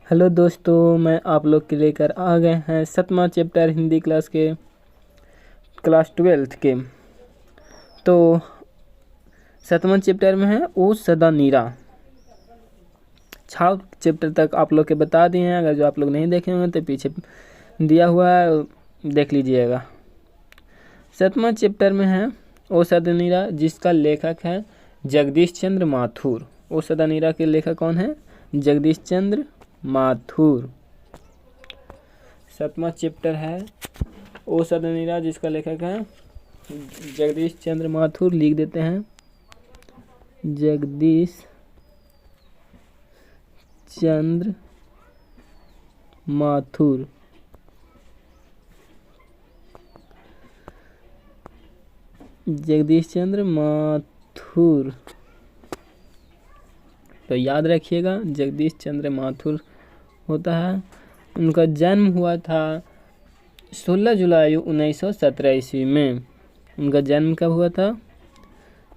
Hello दोस्तों, मैं आप लोग के लेकर आ गए हैं 7वां चैप्टर हिंदी क्लास 12th के। तो 7वां चैप्टर में है ओ सदा नीरा। 6 चैप्टर तक आप लोग के बता दिए हैं। अगर जो आप लोग नहीं देखे होंगे तो पीछे दिया हुआ है, देख लीजिएगा। 7वां चैप्टर में है ओ सदा नीरा, जिसका लेखक है जगदीश चंद्र माथुर। ओ सदा नीरा के लेखक कौन है? जगदीश चंद्र माथुर। 7वां चैप्टर है ओ सदा नीरा, जिसका लेखक है जगदीश चंद्र माथुर। लिख देते हैं जगदीश चंद्र माथुर। जगदीश चंद्र माथुर, तो याद रखिएगा जगदीश चंद्र माथुर होता है। उनका जन्म हुआ था 16 जुलाई 1917 ईस्वी में। उनका जन्म कब हुआ था?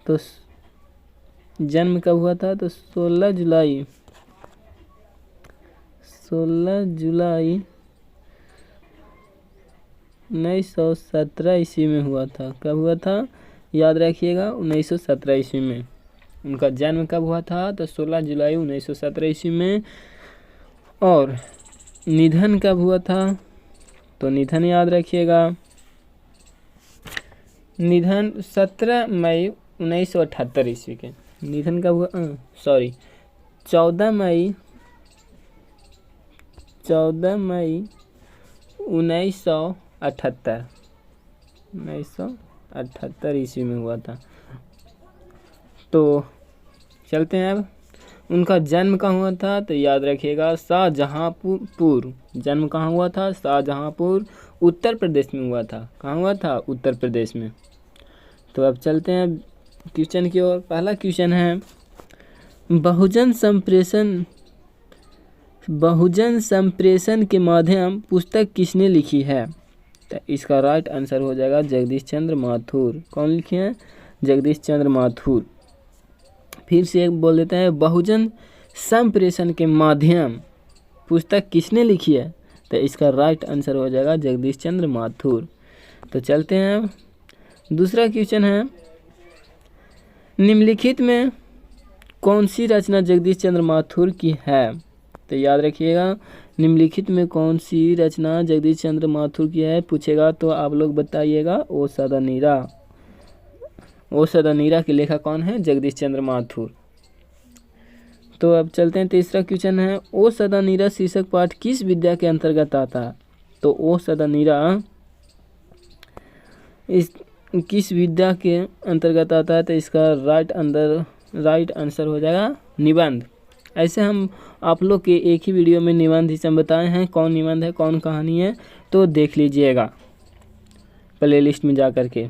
तो 16 जुलाई 1917 ईस्वी में हुआ था। कब हुआ था? याद रखिएगा 1917 ईस्वी में। उनका जन्म कब हुआ था? तो 16 जुलाई 1917 ईस्वी में। और निधन कब हुआ था? तो निधन याद रखिएगा, निधन 17 मई 1978 ईस्वी के। निधन कब हुआ? 14 मई 1978 ईस्वी में हुआ था। तो चलते हैं अब। उनका जन्म कहाँ हुआ था? तो याद रखिएगा शाहजहाँपुर। जन्म कहाँ हुआ था? शाहजहाँपुर, उत्तर प्रदेश में हुआ था। कहाँ हुआ था? उत्तर प्रदेश में। तो अब चलते हैं क्वेश्चन की ओर। पहला क्वेश्चन है, बहुजन संप्रेषण के माध्यम पुस्तक किसने लिखी है? तो इसका राइट आंसर हो जाएगा जगदीश चंद्र माथुर। कौन लिखे हैं? जगदीश चंद्र माथुर। फिर से एक बोल देते हैं, बहुजन संप्रेषण के माध्यम पुस्तक किसने लिखी है? तो इसका राइट आंसर हो जाएगा जगदीश चंद्र माथुर। तो चलते हैं अब। दूसरा क्वेश्चन है, निम्नलिखित में कौन सी रचना जगदीश चंद्र माथुर की है? तो याद रखिएगा, निम्नलिखित में कौन सी रचना जगदीश चंद्र माथुर की है पूछेगा तो आप लोग बताइएगा। ओ सदा नीरा। ओ सदा नीरा के लेखक कौन है? जगदीश चंद्र माथुर। तो अब चलते हैं। तीसरा क्वेश्चन है, ओ सदा नीरा शीर्षक पाठ किस विद्या के अंतर्गत आता है? तो ओ सदा नीरा इस किस विद्या के अंतर्गत आता है? तो इसका राइट आंसर हो जाएगा निबंध। ऐसे हम आप लोग के एक ही वीडियो में निबंध ही हम बताए हैं, कौन निबंध है कौन कहानी है, तो देख लीजिएगा प्लेलिस्ट में जा कर के।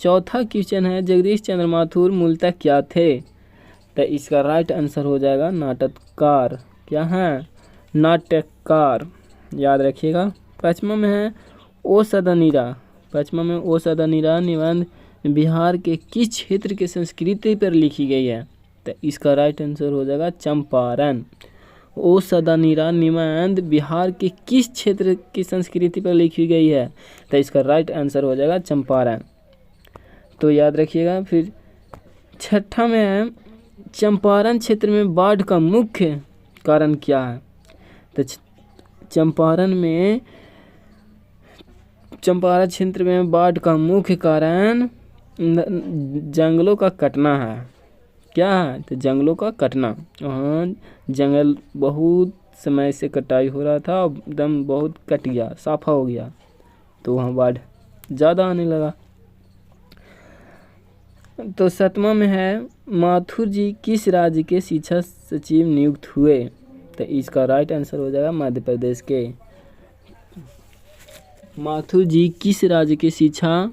चौथा क्वेश्चन है, जगदीश चंद्र माथुर मूलतः क्या थे? तो इसका राइट आंसर हो जाएगा नाटककार। क्या है? नाटककार। याद रखिएगा। पाँचवा में है ओ सदा नीरा निबंध बिहार के किस क्षेत्र के संस्कृति पर लिखी गई है? तो इसका राइट आंसर हो जाएगा चंपारण। ओ सदा नीरा निबंध बिहार के किस क्षेत्र की संस्कृति पर लिखी गई है? तो इसका राइट आंसर हो जाएगा चंपारण। तो याद रखिएगा। फिर छठा में है, चंपारण क्षेत्र में बाढ़ का मुख्य कारण क्या है? तो चंपारण क्षेत्र में बाढ़ का मुख्य कारण जंगलों का कटना है। क्या है? तो जंगलों का कटना। वहाँ जंगल बहुत समय से कटाई हो रहा था, एकदम बहुत कट गया, साफा हो गया, तो वहाँ बाढ़ ज़्यादा आने लगा। तो 7वां में है, माथुर जी किस राज्य के शिक्षा सचिव नियुक्त हुए? तो इसका राइट आंसर हो जाएगा मध्य प्रदेश के। माथुर जी किस राज्य के शिक्षा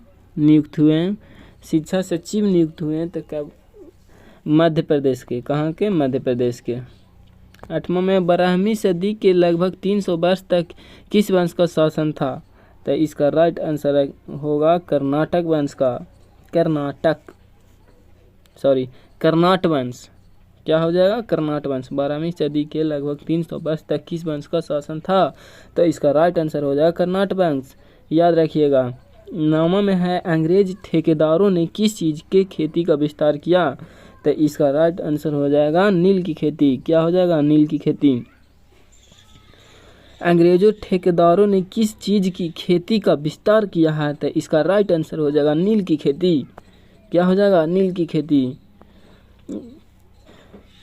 सचिव नियुक्त हुए? तो कब? मध्य प्रदेश के। कहाँ के? मध्य प्रदेश के। 8वां में, 12वीं सदी के लगभग 300 वर्ष तक किस वंश का शासन था? तो इसका राइट आंसर होगा कर्नाटक वंश का। कर्नाट वंश। क्या हो जाएगा? कर्नाट वंश। 12वीं सदी के लगभग 300 वर्ष तक किस वंश का शासन था? तो इसका राइट आंसर हो जाएगा कर्नाट वंश, याद रखिएगा। 9वां में है अंग्रेज ठेकेदारों ने किस चीज़ के खेती का विस्तार किया? तो इसका राइट आंसर हो जाएगा नील की खेती। क्या हो जाएगा? नील की खेती। अंग्रेजों ठेकेदारों ने किस चीज़ की खेती का विस्तार किया है? तो इसका राइट आंसर हो जाएगा नील की खेती। क्या हो जाएगा? नील की खेती।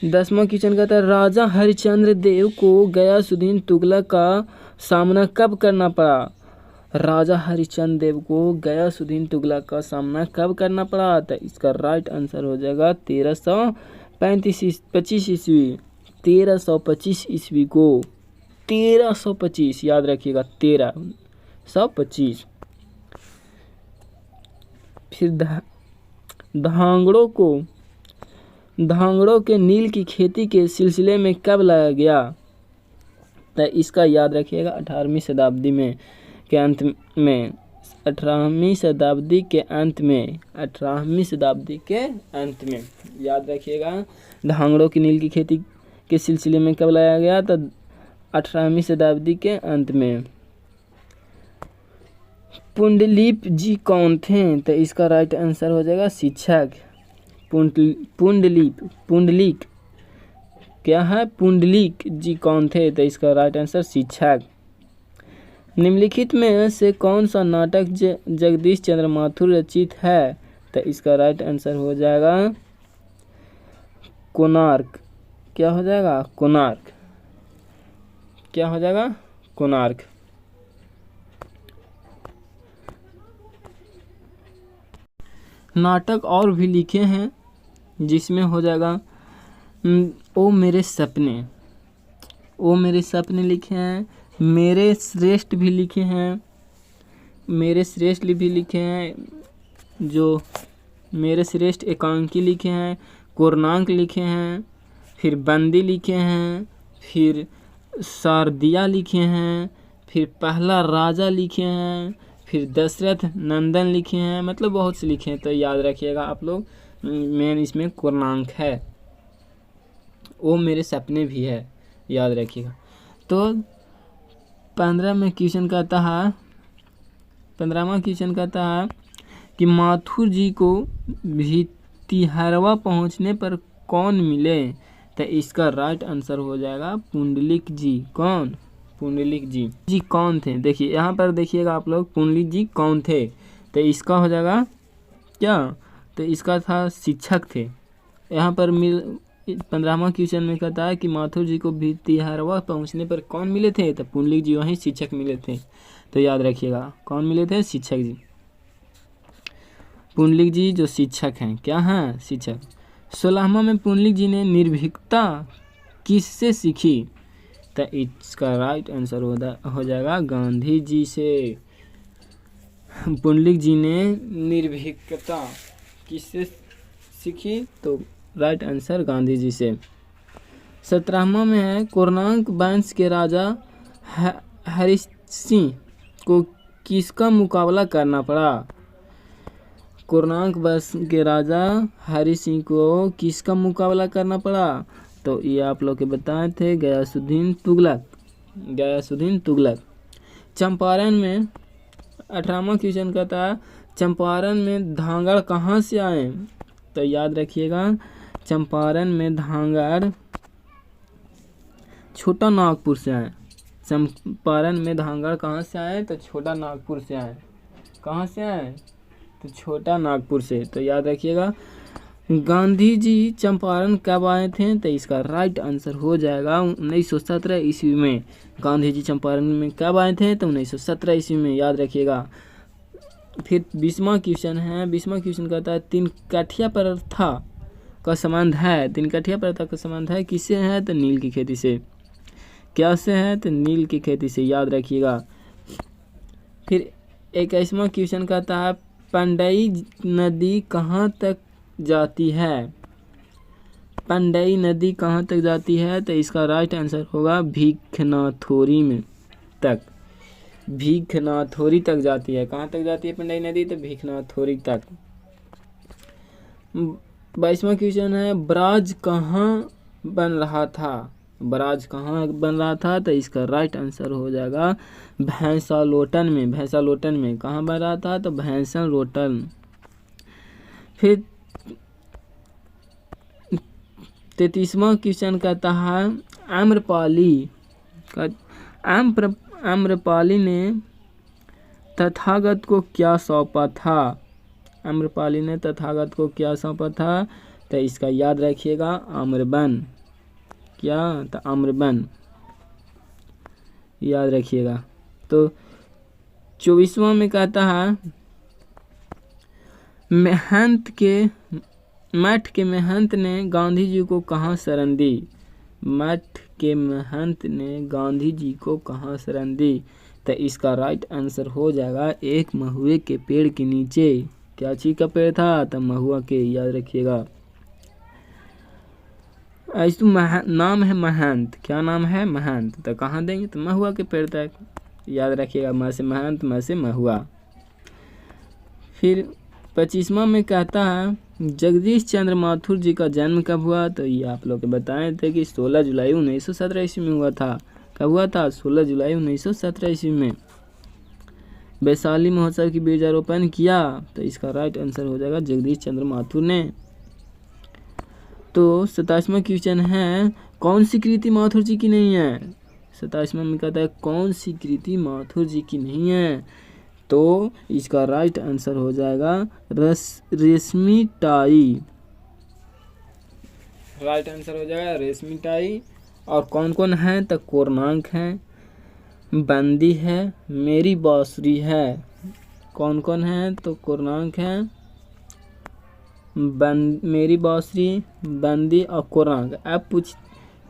10वां क्वेश्चन कहता है राजा हरिश्चंद्र देव को गयासुद्दीन तुगलक का सामना कब करना पड़ा? राजा हरिश्चंद्र देव को गयासुद्दीन तुगलक का सामना कब करना पड़ा? तो इसका राइट आंसर हो जाएगा 1325 ईस्वी। 1325 ईस्वी को, 1325 याद रखिएगा, 1325। फिर धांगड़ों के नील की खेती के सिलसिले में कब लाया गया? तो इसका याद रखिएगा 18वीं शताब्दी में के अंत में, 18वीं शताब्दी के अंत में, 18वीं शताब्दी के अंत में याद रखिएगा। धांगड़ों की नील की खेती के सिलसिले में कब लाया गया? तो 18वीं शताब्दी के अंत में। पुंडलीक जी कौन थे? तो इसका राइट आंसर हो जाएगा शिक्षक। पुंडलीक क्या है? पुंडलीक जी कौन थे? तो इसका राइट आंसर शिक्षक। निम्नलिखित में से कौन सा नाटक जगदीश चंद्र माथुर रचित है? तो इसका राइट आंसर हो जाएगा कोणार्क। क्या हो जाएगा? कोणार्क। क्या हो जाएगा? कोणार्क। नाटक और भी लिखे हैं जिसमें हो जाएगा ओ मेरे सपने। ओ मेरे सपने लिखे हैं, मेरे श्रेष्ठ भी लिखे हैं, मेरे श्रेष्ठ भी लिखे हैं, जो मेरे श्रेष्ठ एकांकी लिखे हैं, कोणार्क लिखे हैं, फिर बंदी लिखे हैं, फिर शारदिया लिखे हैं, फिर पहला राजा लिखे हैं, फिर दशरथ नंदन लिखे हैं, मतलब बहुत से लिखे हैं। तो याद रखिएगा आप लोग, मेन इसमें कोणार्क है। वो मेरे सपने भी है, याद रखिएगा। तो 15वां क्वेश्चन कहता है कि माथुर जी को भितिहरवा पहुंचने पर कौन मिले? तो इसका राइट आंसर हो जाएगा पुंडलिक जी। कौन? पुंडलिक जी कौन थे? देखिए यहाँ पर देखिएगा आप लोग, पुंडलिक जी कौन थे? तो इसका हो जाएगा क्या? तो इसका था शिक्षक थे। यहाँ पर 15वां क्वेश्चन में कहता है कि माथुर जी को भितिहरवा पहुंचने पर कौन मिले थे? तो पुंडलिक जी वहीं शिक्षक मिले थे। तो याद रखिएगा कौन मिले थे? शिक्षक जी। पुंडलिक जी जो शिक्षक हैं, क्या हैं? शिक्षक। 16वां में पुंडलिक जी ने निर्भीकता किससे सीखी? तो इसका राइट आंसर हो जाएगा गांधी जी से। पुंडलिक जी ने निर्भीकता किससे सीखी? तो राइट आंसर गांधी जी से। 17वां में है कोणार्क वंश के राजा हरिसिंह को किसका मुकाबला करना पड़ा? कोणार्क वंश के राजा हरिसिंह को किसका मुकाबला करना पड़ा? तो ये आप लोग के बताए थे गयासुद्दीन तुगलक। चंपारण में 18वां क्वेश्चन का था चंपारण में धांगड़ कहाँ से आए? तो याद रखिएगा चंपारण में धांगड़ छोटा नागपुर से आए। चंपारण में धांगड़ कहाँ से आए? तो छोटा नागपुर से आए। कहाँ से आए? तो छोटा नागपुर से। तो याद रखिएगा। गांधी जी चंपारण कब आए थे? तो इसका राइट आंसर हो जाएगा 1917 ईस्वी में। गांधी जी चंपारण में कब आए थे? तो 1917 ईस्वी में, याद रखिएगा। फिर 20वां क्वेश्चन है। 20वां क्वेश्चन कहता है तिनकठिया प्रथा का संबंध है। तिनकठिया प्रथा का संबंध है किससे है? तो नील की खेती से। क्या से है? तो नील की खेती से, याद रखिएगा। फिर 21वां क्वेश्चन कहता है पंडई नदी कहाँ तक जाती है? पंडई नदी कहाँ तक जाती है? तो इसका राइट आंसर होगा भीखनाथोरी में तक। भीखनाथोरी तक जाती है। कहाँ तक जाती है पंडई नदी? तो भीखनाथोरी तक। 22वां क्वेश्चन है ब्राज कहाँ बन रहा था। ब्राज कहाँ बन रहा था, तो इसका राइट आंसर हो जाएगा भैंसालोटन में। भैंसालोटन में कहाँ बन रहा था, तो भैंसालोटन। फिर 33वां क्वेश्चन कहता है आम्रपाली आम्रपाली ने तथागत को क्या सौंपा था। आम्रपाली ने तथागत को क्या सौंपा था, तो इसका याद रखिएगा आम्रवन। क्या, तो आम्रवन याद रखिएगा। तो 24वां में कहता है मठ के महंत ने गांधी जी को कहाँ शरण दी। मठ के महंत ने गांधी जी को कहाँ शरण दी, तो इसका राइट आंसर हो जाएगा एक महुए के पेड़ के नीचे। क्या चीज का पेड़ था, तो महुआ के, याद रखिएगा। ऐसे नाम है महंत, क्या नाम है, महंत, तो कहाँ देंगे, तो महुआ के पेड़ तक, याद रखिएगा। म से महंत, म से महुआ। फिर 25वां में कहता है जगदीश चंद्र माथुर जी का जन्म कब हुआ, तो ये आप लोग बताए थे कि 16 जुलाई 1917 ईस्वी में हुआ था। कब हुआ था, 16 जुलाई 1917 ईस्वी में। वैशाली महोत्सव की बीजारोपण किया, तो इसका राइट आंसर हो जाएगा जगदीश चंद्र माथुर ने। तो 27वां क्वेश्चन है कौन सी कृति माथुर जी की नहीं है। 27वां में कहता है कौन सी कृति माथुर जी की नहीं है, तो इसका राइट आंसर हो जाएगा रेशमी टाई। राइट आंसर हो जाएगा रेशमी टाई। और कौन कौन है, तो कोरनांक है, बंदी है, मेरी बांसुरी है। कौन कौन है, तो कोरनांक है, मेरी बांसुरी, बंदी और कोरनांक।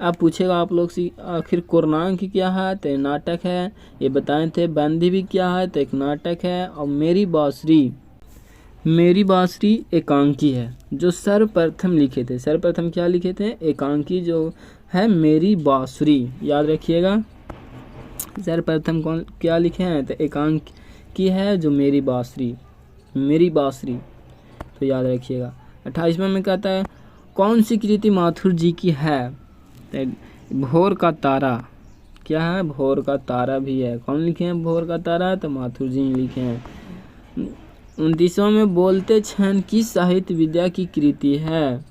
अब पूछेगा आप लोग से आखिर कोरनांक क्या है, तो नाटक है, ये बताए थे। बंदी भी क्या है, तो एक नाटक है। और मेरी बांसुरी एकांकी है, जो सर्वप्रथम लिखे थे। सर्वप्रथम क्या लिखे थे, एकांकी जो है मेरी बांसुरी, याद रखिएगा। सर्वप्रथम कौन क्या लिखे हैं, तो एकांकी है जो मेरी बांसुरी, तो याद रखिएगा। 28वां में कहता है कौन सी कृति माथुर जी की है, तो भोर का तारा। क्या है, भोर का तारा भी है। कौन लिखे हैं भोर का तारा, तो माथुर जी लिखे हैं। 29वां में बोलते क्षण किस साहित्य विद्या की कृति है।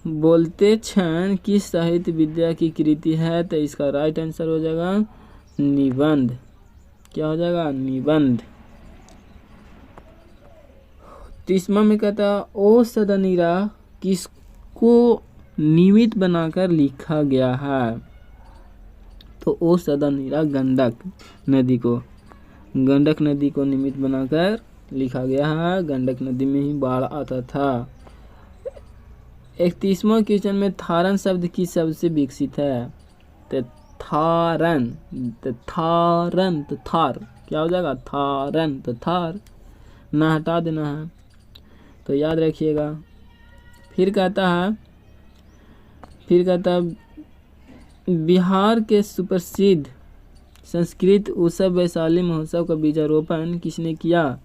बोलते क्षण किस साहित्य विद्या की कृति है, तो इसका राइट आंसर हो जाएगा निबंध। क्या हो जाएगा, निबंध। 30वां में कहता ओ सदनीरा किसको निमित्त बनाकर लिखा गया है, तो ओ सदनीरा गंडक नदी को निमित्त बनाकर लिखा गया है। गंडक नदी में ही बाढ़ आता था। 31वां क्वेश्चन में थारन शब्द किस शब्द से विकसित है, तो थारन, तो थार। क्या हो जाएगा, थारन, तो थार ना हटा देना है, तो याद रखिएगा। फिर कहता है बिहार के सुप्रसिद्ध संस्कृत उत्सव वैशाली महोत्सव का बीजारोपण किसने किया,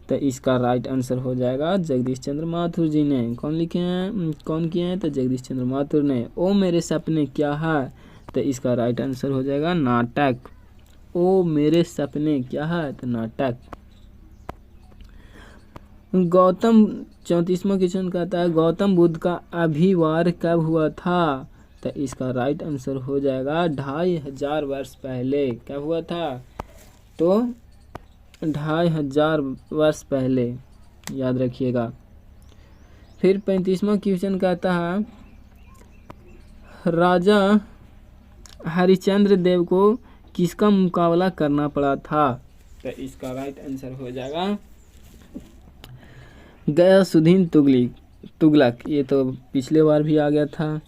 तो इसका राइट आंसर हो जाएगा जगदीश चंद्र माथुर जी ने। कौन किए हैं, तो जगदीश चंद्र माथुर ने। ओ मेरे सपने क्या है, तो इसका राइट आंसर हो जाएगा नाटक। ओ मेरे सपने क्या है, तो नाटक। 34वां क्वेश्चन कहता है गौतम बुद्ध का अभिवार कब हुआ था, तो इसका राइट आंसर हो जाएगा 2500 वर्ष पहले। कब हुआ था, तो 2500 वर्ष पहले, याद रखिएगा। फिर 35वां क्वेश्चन कहता है राजा हरिश्चंद्र देव को किसका मुकाबला करना पड़ा था, तो इसका राइट आंसर हो जाएगा गयासुद्दीन तुगलक। ये तो पिछले बार भी आ गया था।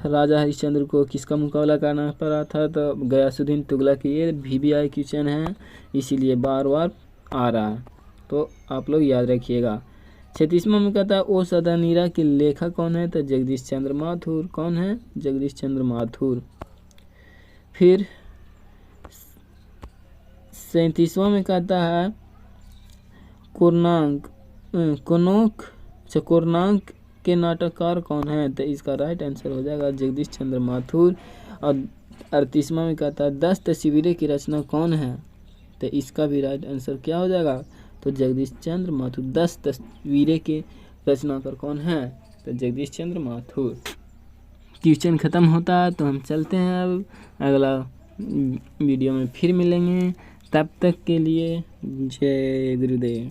राजा हरिश्चंद्र को किसका मुकाबला करना पड़ा था, तो गयासुद्दीन तुगलक। ये VBI क्वेश्चन है, इसीलिए बार बार आ रहा है, तो आप लोग याद रखिएगा। 36वां में कहता है ओ सदानीरा के लेखक कौन है, तो जगदीश चंद्र माथुर। कौन है, जगदीश चंद्र माथुर। फिर 37वां में कहता है कोरनांक कोणार्क के नाटककार कौन है? तो इसका राइट आंसर हो जाएगा जगदीश चंद्र माथुर। और 38वां में कहता है 10 तस्वीरें की रचना कौन है? तो इसका भी राइट आंसर क्या हो जाएगा? तो जगदीश चंद्र माथुर। 10 तस्वीरें के रचनाकार कौन है? तो जगदीश चंद्र माथुर। क्वेश्चन ख़त्म होता है तो हम चलते हैं, अब अगला वीडियो में फिर मिलेंगे। तब तक के लिए जय गुरुदेव।